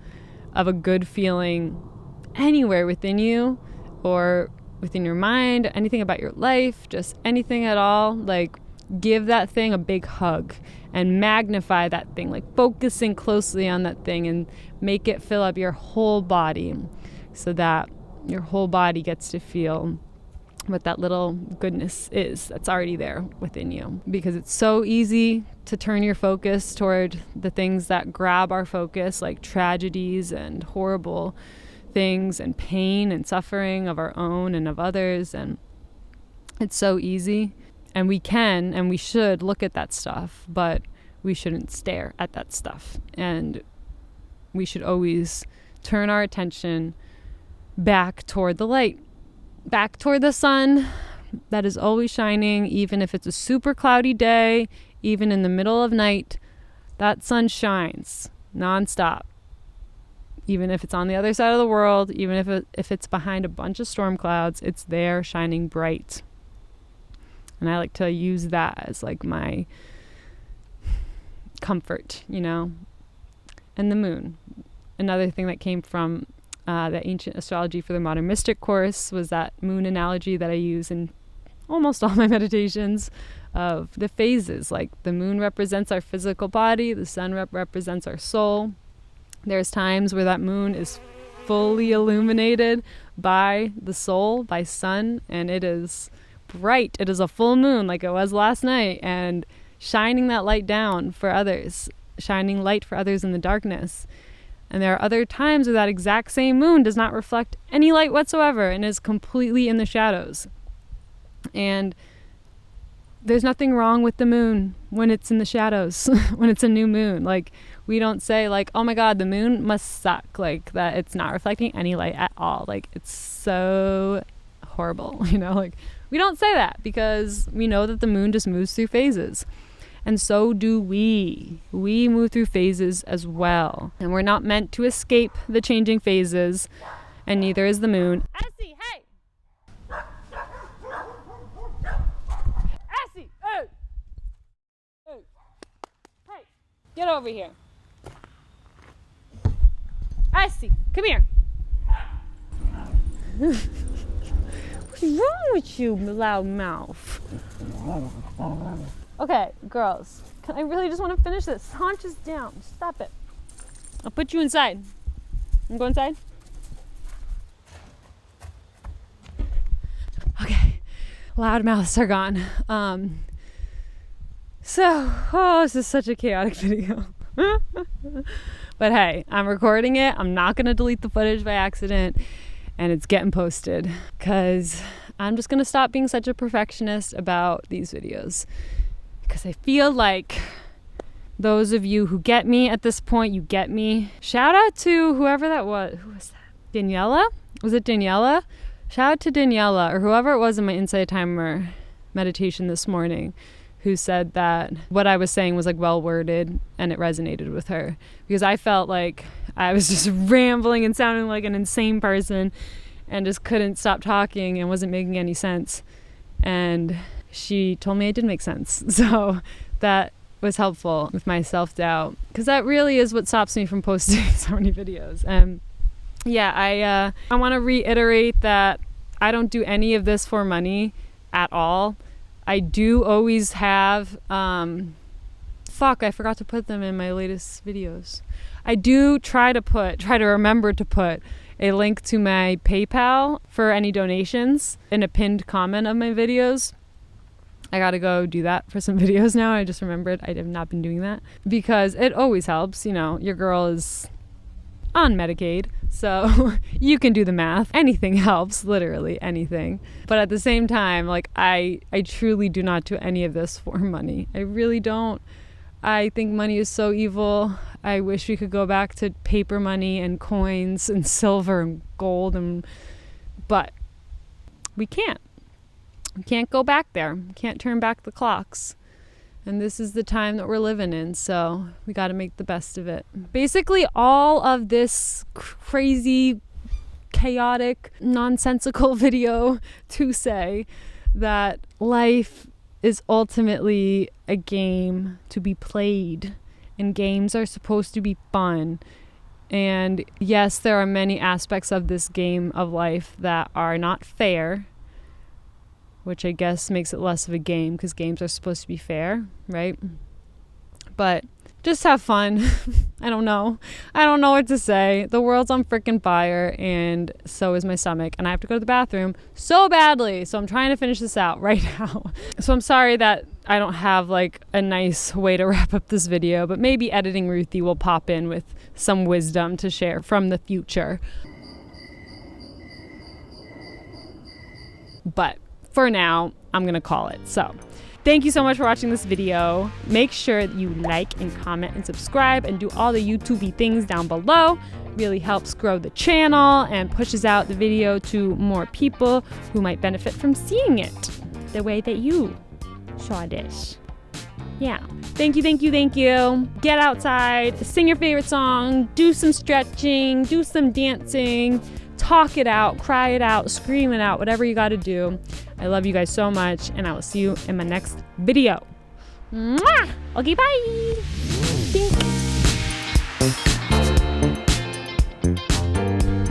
of a good feeling anywhere within you, or within your mind, anything about your life, just anything at all, like give that thing a big hug and magnify that thing, like focusing closely on that thing and make it fill up your whole body so that your whole body gets to feel what that little goodness is that's already there within you. Because it's so easy to turn your focus toward the things that grab our focus, like tragedies and horrible things and pain and suffering of our own and of others. And it's so easy. And we can and we should look at that stuff, but we shouldn't stare at that stuff. And we should always turn our attention back toward the light, back toward the sun that is always shining, even if it's a super cloudy day, even in the middle of night. That sun shines nonstop. Even if it's on the other side of the world, even if it's behind a bunch of storm clouds, it's there shining bright. And I like to use that as like my comfort, you know. And the moon. Another thing that came from the ancient astrology for the modern mystic course was that moon analogy that I use in almost all my meditations of the phases. Like the moon represents our physical body, the sun represents our soul. There's times where that moon is fully illuminated by the soul, by sun, and it is bright. It is a full moon like it was last night, and shining that light down for others, shining light for others in the darkness. And there are other times where that exact same moon does not reflect any light whatsoever and is completely in the shadows. And there's nothing wrong with the moon when it's in the shadows, when it's a new moon. Like, we don't say like, oh my God, the moon must suck, like that it's not reflecting any light at all. Like, it's so horrible, you know, like we don't say that because we know that the moon just moves through phases. And so do we. We move through phases as well. And we're not meant to escape the changing phases, and neither is the moon. Essie, hey! Essie, hey! Hey! Hey! Get over here. Essie, come here. What's wrong with you, loud mouth? Okay, girls, I really just want to finish this. Haunches down. Stop it. I'll put you inside. You go inside? Okay, loud mouths are gone. This is such a chaotic video. But hey, I'm recording it. I'm not going to delete the footage by accident, and it's getting posted because I'm just going to stop being such a perfectionist about these videos. Because I feel like those of you who get me at this point, you get me. Shout out to whoever that was. Who was that? Daniela? Was it Daniela? Shout out to Daniela or whoever it was in my Insight Timer meditation this morning who said that what I was saying was like well worded and it resonated with her. Because I felt like I was just rambling and sounding like an insane person and just couldn't stop talking and wasn't making any sense. And she told me it did make sense. So that was helpful with my self-doubt, because that really is what stops me from posting so many videos. And yeah, I want to reiterate that I don't do any of this for money at all. I do always have I forgot to put them in my latest videos. I do try to remember to put a link to my PayPal for any donations in a pinned comment of my videos. I gotta go do that for some videos now. I just remembered I have not been doing that because it always helps. You know, your girl is on Medicaid, so you can do the math. Anything helps, literally anything. But at the same time, like I truly do not do any of this for money. I really don't. I think money is so evil. I wish we could go back to paper money and coins and silver and gold, but we can't. We can't go back there. We can't turn back the clocks. And this is the time that we're living in, so we got to make the best of it. Basically, all of this crazy, chaotic, nonsensical video to say that life is ultimately a game to be played, and games are supposed to be fun. And yes, there are many aspects of this game of life that are not fair, which I guess makes it less of a game because games are supposed to be fair, right? But just have fun. I don't know what to say. The world's on freaking fire, and so is my stomach, and I have to go to the bathroom so badly. So I'm trying to finish this out right now. So I'm sorry that I don't have like a nice way to wrap up this video, but maybe editing Ruthie will pop in with some wisdom to share from the future. But for now, I'm gonna call it. So thank you so much for watching this video. Make sure that you like and comment and subscribe and do all the YouTube-y things down below. It really helps grow the channel and pushes out the video to more people who might benefit from seeing it the way that you saw this. Yeah. Thank you, thank you, thank you. Get outside, sing your favorite song, do some stretching, do some dancing, talk it out, cry it out, scream it out, whatever you gotta do. I love you guys so much, and I will see you in my next video. Mwah! Okay, bye.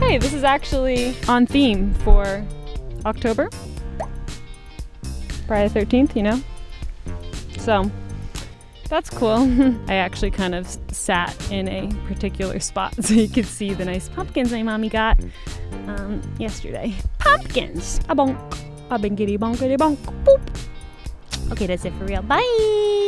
Hey, this is actually on theme for October. Friday the 13th, you know? So, that's cool. I actually kind of sat in a particular spot so you could see the nice pumpkins my mommy got yesterday. Pumpkins! A bonk. A binkity bonkity bonk. Boop. Okay, that's it for real. Bye!